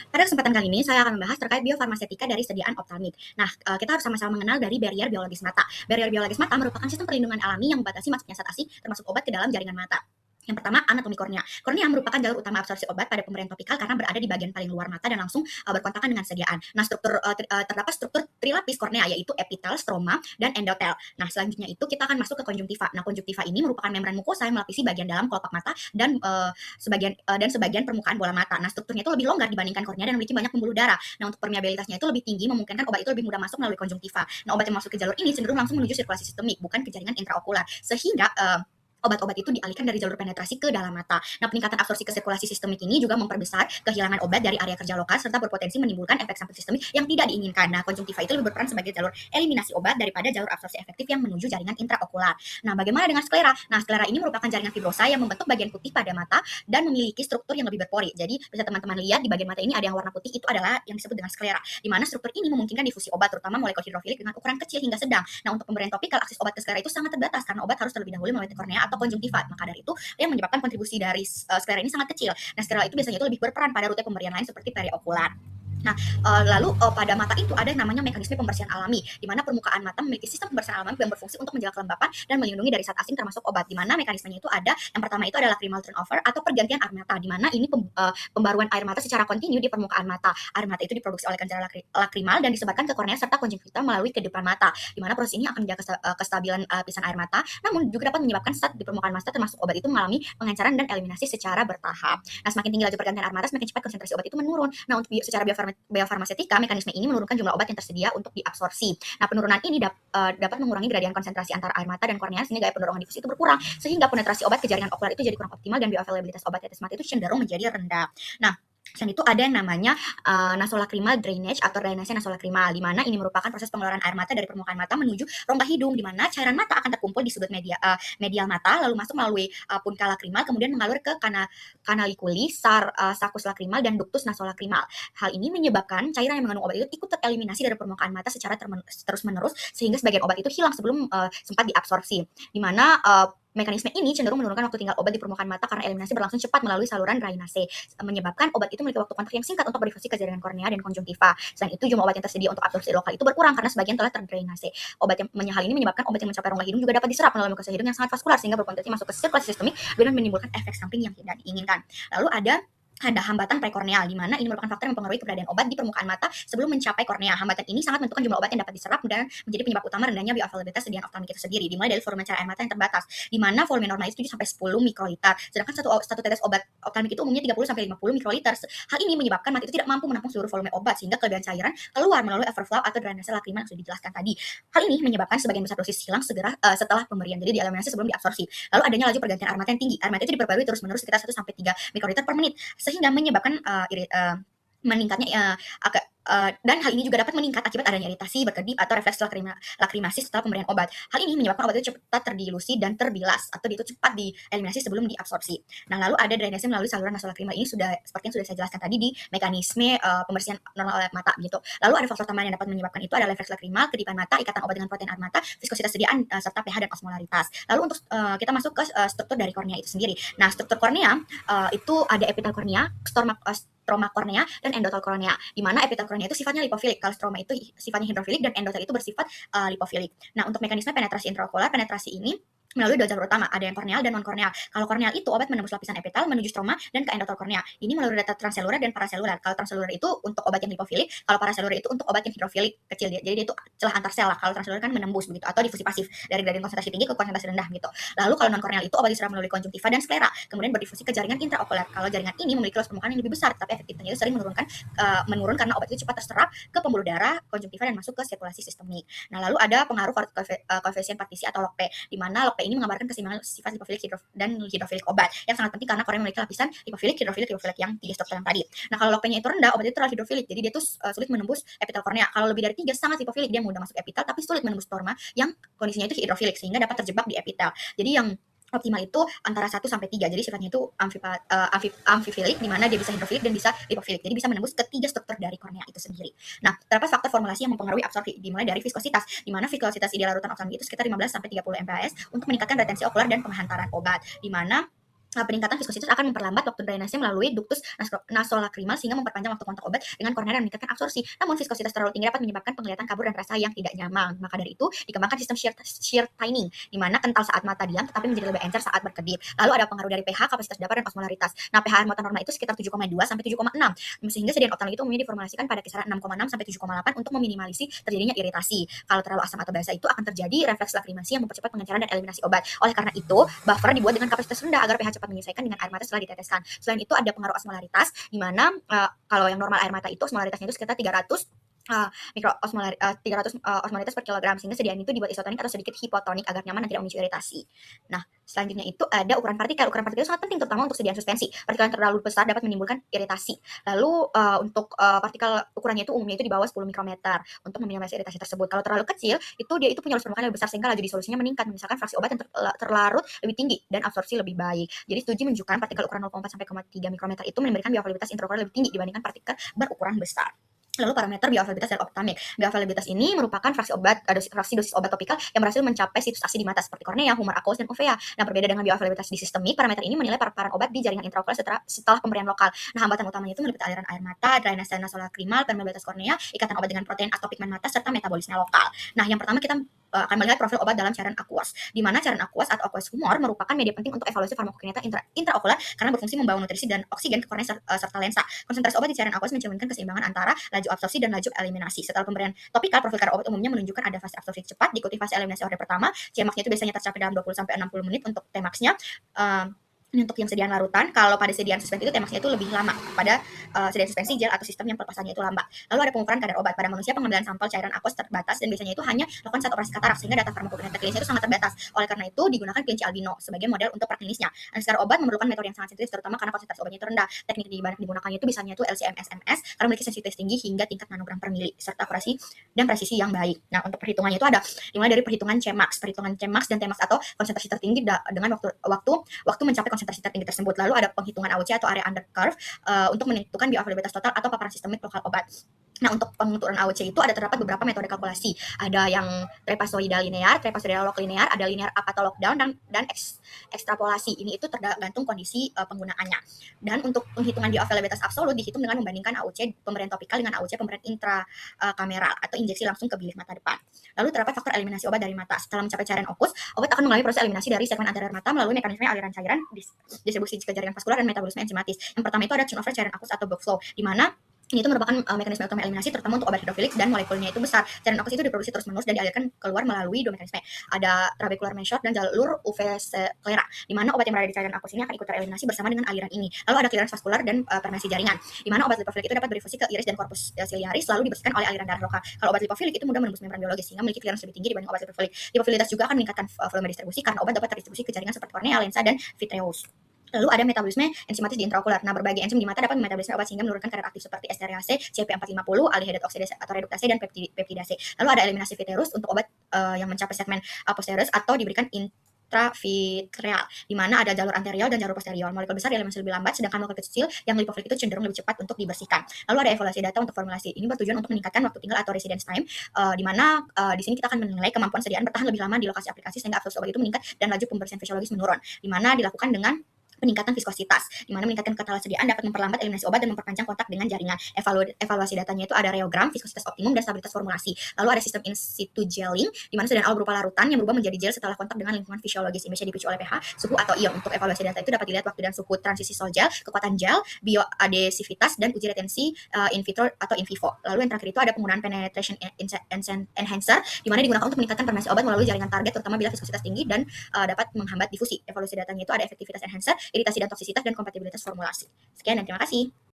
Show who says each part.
Speaker 1: Pada kesempatan kali ini saya akan membahas terkait biofarmasetika dari sediaan optalmik. Nah, kita harus sama-sama mengenal dari barrier biologis mata. Barrier biologis mata merupakan sistem perlindungan alami yang membatasi masuknya zat asing termasuk obat ke dalam jaringan mata. Yang pertama, anatomi kornea. Kornea merupakan jalur utama absorpsi obat pada pemberian topikal karena berada di bagian paling luar mata dan langsung berkontakan dengan sediaan. Nah, terdapat struktur trilapis kornea yaitu epitel, stroma, dan endotel. Nah, selanjutnya itu kita akan masuk ke konjungtiva. Nah, konjungtiva ini merupakan membran mukosa yang melapisi bagian dalam kelopak mata dan sebagian permukaan bola mata. Nah, strukturnya itu lebih longgar dibandingkan kornea dan memiliki banyak pembuluh darah. Nah, untuk permeabilitasnya itu lebih tinggi, memungkinkan obat itu lebih mudah masuk melalui konjungtiva. Nah, obat yang masuk ke jalur ini cenderung langsung menuju sirkulasi sistemik, bukan ke jaringan intraokular, sehingga obat-obat itu dialihkan dari jalur penetrasi ke dalam mata. Nah, peningkatan absorpsi ke sirkulasi sistemik ini juga memperbesar kehilangan obat dari area kerja lokal serta berpotensi menimbulkan efek samping sistemik yang tidak diinginkan. Nah, konjungtiva itu lebih berperan sebagai jalur eliminasi obat daripada jalur absorpsi efektif yang menuju jaringan intraokular. Nah, bagaimana dengan sklera? Nah, sklera ini merupakan jaringan fibrosa yang membentuk bagian putih pada mata dan memiliki struktur yang lebih berpori. Jadi, bisa teman-teman lihat di bagian mata ini ada yang warna putih, itu adalah yang disebut dengan sklera, di mana struktur ini memungkinkan difusi obat terutama molekul hidrofilik dengan ukuran kecil hingga sedang. Nah, untuk pemberian topikal akses obat ke sklera itu sangat terbatas karena obat harus terlebih dahulu melalui kornea atau konjungtiva. Maka dari itu yang menyebabkan kontribusi dari sklera ini sangat kecil. Nah, sklera itu biasanya itu lebih berperan pada rute pemberian lain seperti periokular. Nah, lalu pada mata itu ada yang namanya mekanisme pembersihan alami, di mana permukaan mata memiliki sistem pembersihan alami yang berfungsi untuk menjaga kelembapan dan melindungi dari zat asing termasuk obat. Di mana mekanismenya itu ada, yang pertama itu adalah lacrimal turnover atau pergantian air mata, di mana ini pembaruan air mata secara kontinu di permukaan mata. Air mata itu diproduksi oleh kencana lacrimal dan disebarkan ke kornea serta konjungtiva melalui kehidupan mata, di mana proses ini akan menjaga kestabilan lapisan air mata, namun juga dapat menyebabkan zat di permukaan mata termasuk obat itu mengalami pengenceran dan eliminasi secara bertahap. Nah, semakin tinggi laju pergantian air mata, semakin cepat konsentrasi obat itu menurun. Nah, untuk secara biofarmasetika, mekanisme ini menurunkan jumlah obat yang tersedia untuk diabsorpsi. Nah, penurunan ini dapat mengurangi gradien konsentrasi antara air mata dan kornea sehingga gaya pendorongan difusi itu berkurang, sehingga penetrasi obat ke jaringan okular itu jadi kurang optimal dan bioavailabilitas obat tetes mata itu cenderung menjadi rendah. Nah, selain itu ada yang namanya nasolacrimal drainage atau drainase nasolacrimal, di mana ini merupakan proses pengeluaran air mata dari permukaan mata menuju rongga hidung, di mana cairan mata akan terkumpul di sudut medial mata lalu masuk melalui punca lacrimal kemudian mengalir ke kanaliculi, saccus lacrimal dan ductus nasolacrimal. Hal ini menyebabkan cairan yang mengandung obat itu ikut tereliminasi dari permukaan mata secara terus-menerus sehingga sebagian obat itu hilang sebelum sempat diabsorpsi, di mana mekanisme ini cenderung menurunkan waktu tinggal obat di permukaan mata karena eliminasi berlangsung cepat melalui saluran drainase, menyebabkan obat itu memiliki waktu kontak yang singkat untuk berdifusif ke jaringan kornea dan konjungtiva. Selain itu, jumlah obat yang tersedia untuk absorpsi lokal itu berkurang karena sebagian telah terdrainase. Hal ini menyebabkan obat yang mencapai rongga hidung juga dapat diserap melalui mukosa hidung yang sangat vaskular sehingga berpotensi masuk ke sirkulasi sistemik dan menimbulkan efek samping yang tidak diinginkan. Lalu ada hambatan prekorneal, di mana ini merupakan faktor yang mempengaruhi keberadaan obat di permukaan mata sebelum mencapai kornea. Hambatan ini sangat menentukan jumlah obat yang dapat diserap dan menjadi penyebab utama rendahnya bioavailabilitas sediaan optalmik itu sendiri, dimulai dari volume cairan air mata yang terbatas, di mana volume normal itu 7 sampai 10 mikroliter, sedangkan satu tetes obat optalmik itu umumnya 30 sampai 50 mikroliter. Hal ini menyebabkan mata itu tidak mampu menampung seluruh volume obat sehingga kelebihan cairan keluar melalui overflow atau drainase lacrimal yang sudah dijelaskan tadi. Hal ini menyebabkan sebagian besar dosis hilang segera setelah pemberian, jadi dieliminasi sebelum diabsorpsi. Lalu adanya laju pergantian air mata yang tinggi. Air mata itu diperbarui terus-menerus sekitar 1 sampai 3 mikroliter per menit sehingga menyebabkan meningkatnya dan hal ini juga dapat meningkat akibat adanya iritasi, berkedip, atau refleks lakrimasi setelah pemberian obat. Hal ini menyebabkan obat itu cepat terdilusi dan terbilas atau itu cepat dieliminasi sebelum diabsorpsi. Nah, lalu ada drainase melalui saluran nasolacrimal. Ini sudah seperti yang sudah saya jelaskan tadi di mekanisme pembersihan normal oleh mata gitu. Lalu ada faktor tambahan yang dapat menyebabkan itu adalah refleks lakrimal, kedipan mata, ikatan obat dengan protein air mata, viskositas sediaan serta pH dan osmolaritas. Lalu untuk kita masuk ke struktur dari kornea itu sendiri. Nah, struktur kornea itu ada epitel kornea, stroma kornea dan endotel kornea, di mana epitel kornea itu sifatnya lipofilik, kalau stroma itu sifatnya hidrofilik dan endotel itu bersifat lipofilik. Nah, untuk mekanisme penetrasi intraokular, penetrasi ini melalui dua jalur utama, ada yang korneal dan non korneal. Kalau korneal itu obat menembus lapisan epitel menuju stroma dan ke endotel kornea. Ini melalui data transseluler dan paraseluler. Kalau transseluler itu untuk obat yang lipofilik, kalau paraseluler itu untuk obat yang hidrofilik kecil dia. Jadi dia itu celah antar sel lah. Kalau transseluler kan menembus begitu atau difusi pasif dari gradien konsentrasi tinggi ke konsentrasi rendah gitu. Lalu kalau non korneal itu obat diserap melalui konjungtiva dan sklera, kemudian berdifusi ke jaringan intraokuler. Kalau jaringan ini memiliki luas permukaan yang lebih besar, tapi efektivitasnya itu sering menurun karena obat itu cepat terserap ke pembuluh darah, konjungtiva dan masuk ke sirkulasi sistemik. Nah, lalu ada pengaruh koefisien partisi atau log P, di mana log P ini menggambarkan keseimbangan sifat lipofilik dan hidrofilik obat yang sangat penting karena kornea memiliki lapisan lipofilik, hidrofilik yang 3 struktur yang tadi. Nah, kalau log P-nya itu rendah, obat itu terlalu hidrofilik, jadi dia tuh sulit menembus epitel kornea. Kalau lebih dari 3 sangat lipofilik, dia mudah masuk epitel tapi sulit menembus stroma yang kondisinya itu hidrofilik sehingga dapat terjebak di epitel. Jadi yang optimal itu antara 1 sampai 3. Jadi sifatnya itu amfifilik, di mana dia bisa hidrofilik dan bisa lipofilik. Jadi bisa menembus ketiga struktur dari kornea itu sendiri. Nah, terdapat faktor formulasi yang mempengaruhi absorpsi, dimulai dari viskositas, di mana viskositas ideal larutan optalmik itu sekitar 15 sampai 30 mPa untuk meningkatkan retensi okular dan penghantaran obat. Di mana Peningkatan viskositas akan memperlambat waktu drainase melalui ductus nasolakrimal sehingga memperpanjang waktu kontak obat dengan koroner dan meningkatkan absorpsi. Namun viskositas terlalu tinggi dapat menyebabkan penglihatan kabur dan rasa yang tidak nyaman. Maka dari itu dikembangkan sistem shear timing, di mana kental saat mata diam tetapi menjadi lebih encer saat berkedip. Lalu ada pengaruh dari pH, kapasitas dapat dan osmolaritas. Nah, pH air mata normal itu sekitar 7,2 sampai 7,6, sehingga sediaan optanik itu umumnya diformulasikan pada kisaran 6,6 sampai 7,8 untuk meminimalisi terjadinya iritasi. Kalau terlalu asam atau basa itu akan terjadi refleks lakrimasi yang mempercepat pengenceran dan eliminasi obat. Oleh karena itu, buffer dibuat dengan kapasitas rendah agar pH cepat menyesuaikan dengan air mata setelah diteteskan. Selain itu ada pengaruh osmolaritas, di mana kalau yang normal air mata itu osmolaritasnya itu sekitar 300 osmolaritas per kilogram, sehingga sediaan itu dibuat isotonik atau sedikit hipotonik agar nyaman dan tidak memicu iritasi. Nah, selanjutnya itu ada ukuran partikel. Ukuran partikel itu sangat penting terutama untuk sediaan suspensi. Partikel yang terlalu besar dapat menimbulkan iritasi. Lalu untuk partikel ukurannya itu umumnya itu di bawah 10 mikrometer untuk meminimalisir iritasi tersebut. Kalau terlalu kecil, itu dia itu punya arus permukaan lebih besar sehingga laju disolusinya meningkat, misalkan fraksi obat yang terlarut lebih tinggi dan absorpsi lebih baik. Jadi studi menunjukkan partikel ukuran 0,4 sampai 0,3 mikrometer itu memberikan bioavailabilitas intraokular lebih tinggi dibandingkan partikel berukuran besar. Lalu parameter bioavailabilitas dari optamik. Bioavailabilitas ini merupakan fraksi dosis obat topikal yang berhasil mencapai situs aksi di mata seperti kornea, humor aqueous, dan uvea. Nah, berbeda dengan bioavailabilitas di sistemik, parameter ini menilai paparan obat di jaringan intraokular setelah pemberian lokal. Nah, hambatan utamanya itu meliputi aliran air mata, drainase nasolakrimal, permeabilitas kornea, ikatan obat dengan protein atau pigmen mata, serta metabolisme lokal. Nah, yang pertama kita akan melihat profil obat dalam cairan aqueous, di mana cairan aqueous atau aqueous humor merupakan media penting untuk evaluasi farmakokineta intraokular karena berfungsi membawa nutrisi dan oksigen ke kornea serta lensa. Konsentrasi obat di cairan aqueous mencerminkan keseimbangan antara laju absorpsi dan laju eliminasi. Setelah pemberian topikal, profil kadar obat umumnya menunjukkan ada fase absorpsi cepat, diikuti fase eliminasi order pertama. Cmax-nya itu biasanya tercapai dalam 20 sampai 60 menit untuk Tmax-nya. Ini untuk yang sediaan larutan. Kalau pada sediaan suspensi itu Tmax-nya itu lebih lama pada sediaan suspensi gel atau sistem yang pelepasannya itu lambat. Lalu ada pengukuran kadar obat. Pada manusia pengambilan sampel cairan aqueous terbatas dan biasanya itu hanya lakukan saat operasi katarak sehingga data farmakokinetika klinisnya itu sangat terbatas. Oleh karena itu digunakan kelinci albino sebagai model untuk praklinisnya. Analisis kadar obat memerlukan metode yang sangat sensitif terutama karena konsentrasi obatnya itu rendah. Teknik digunakannya itu misalnya itu LCMS-MS karena memiliki sensitivitas tinggi hingga tingkat nanogram per mili serta akurasi dan presisi yang baik. Nah, untuk perhitungannya itu ada dimulai dari perhitungan Cmax dan Tmax atau konsentrasi tertinggi dengan waktu mencapai konsentrasi tertinggi tersebut. Lalu ada penghitungan AUC atau area under curve untuk menentukan bioavailabilitas total atau paparan sistemik lokal obat. Nah, untuk pengaturan AUC itu ada terdapat beberapa metode kalkulasi. Ada yang trapezoidal linear, trapezoidal log linear, ada linear up atau lockdown, dan ekstrapolasi. Ini itu tergantung kondisi penggunaannya. Dan untuk penghitungan bioavailabilitas absolut dihitung dengan membandingkan AUC pemberian topikal dengan AUC pemberian intrakameral atau injeksi langsung ke bilik mata depan. Lalu terdapat faktor eliminasi obat dari mata. Setelah mencapai cairan aqueous, obat akan mengalami proses eliminasi dari segmen anterior mata melalui mekanisme aliran cairan, distribusi ke jaringan vaskular, dan metabolisme enzimatis. Yang pertama itu ada turnover cairan aqueous atau backflow, di mana ini itu merupakan mekanisme utama eliminasi terutama untuk obat hidrofilik dan molekulnya itu besar. Cairan aqueous itu diproduksi terus-menerus dan dialirkan keluar melalui dua mekanisme. Ada trabecular main shot dan jalur UV sclera, di mana obat yang berada di cairan aqueous ini akan ikut tereliminasi bersama dengan aliran ini. Lalu ada clearance vaskular dan permeasi jaringan, di mana obat lipofilik itu dapat berinfusi ke iris dan korpus ciliaris lalu dibersihkan oleh aliran darah lokal. Kalau obat lipofilik itu mudah menembus membran biologis sehingga memiliki clearance lebih tinggi dibanding obat lipofilik. Lipofilitas juga akan meningkatkan volume distribusi karena obat dapat terdistribusi ke jaringan seperti kornea, lensa, dan vitreous. Lalu ada metabolisme enzimatis di intraokular. Nah, berbagai enzim di mata dapat memetabolisme obat sehingga menurunkan kadar aktif seperti esterase, CP450, aldehyde oksidase atau reduktase, dan peptidase. Lalu ada eliminasi vitreous untuk obat yang mencapai segmen posterior atau diberikan intravitreal, di mana ada jalur anterior dan jalur posterior. Molekul besar dieliminasi lebih lambat, sedangkan molekul kecil yang lipofilik itu cenderung lebih cepat untuk dibersihkan. Lalu ada evaluasi data untuk formulasi. Ini bertujuan untuk meningkatkan waktu tinggal atau residence time, di mana di sini kita akan menilai kemampuan sediaan bertahan lebih lama di lokasi aplikasi sehingga absorpsi obat itu meningkat dan laju pembersihan fisiologis menurun, di mana dilakukan dengan peningkatan viskositas, di mana meningkatkan ketersediaan dapat memperlambat eliminasi obat dan memperpanjang kontak dengan jaringan. Evaluasi datanya itu ada reogram, viskositas optimum, dan stabilitas formulasi. Lalu ada sistem in situ gelling, di mana sediaan awal berupa larutan yang berubah menjadi gel setelah kontak dengan lingkungan fisiologis. Ini bisa dipicu oleh pH, suhu, atau ion. Untuk evaluasi data itu dapat dilihat waktu dan suhu transisi sol gel, kekuatan gel, bioadesivitas, dan uji retensi in vitro atau in vivo. Lalu yang terakhir itu ada penggunaan penetration enhancer, di mana digunakan untuk meningkatkan permeasi obat melalui jaringan target, terutama bila viskositas tinggi dan dapat menghambat difusi. Evaluasi datanya itu ada efektivitas enhancer, iritasi dan toksisitas, dan kompatibilitas formulasi. Sekian dan terima kasih.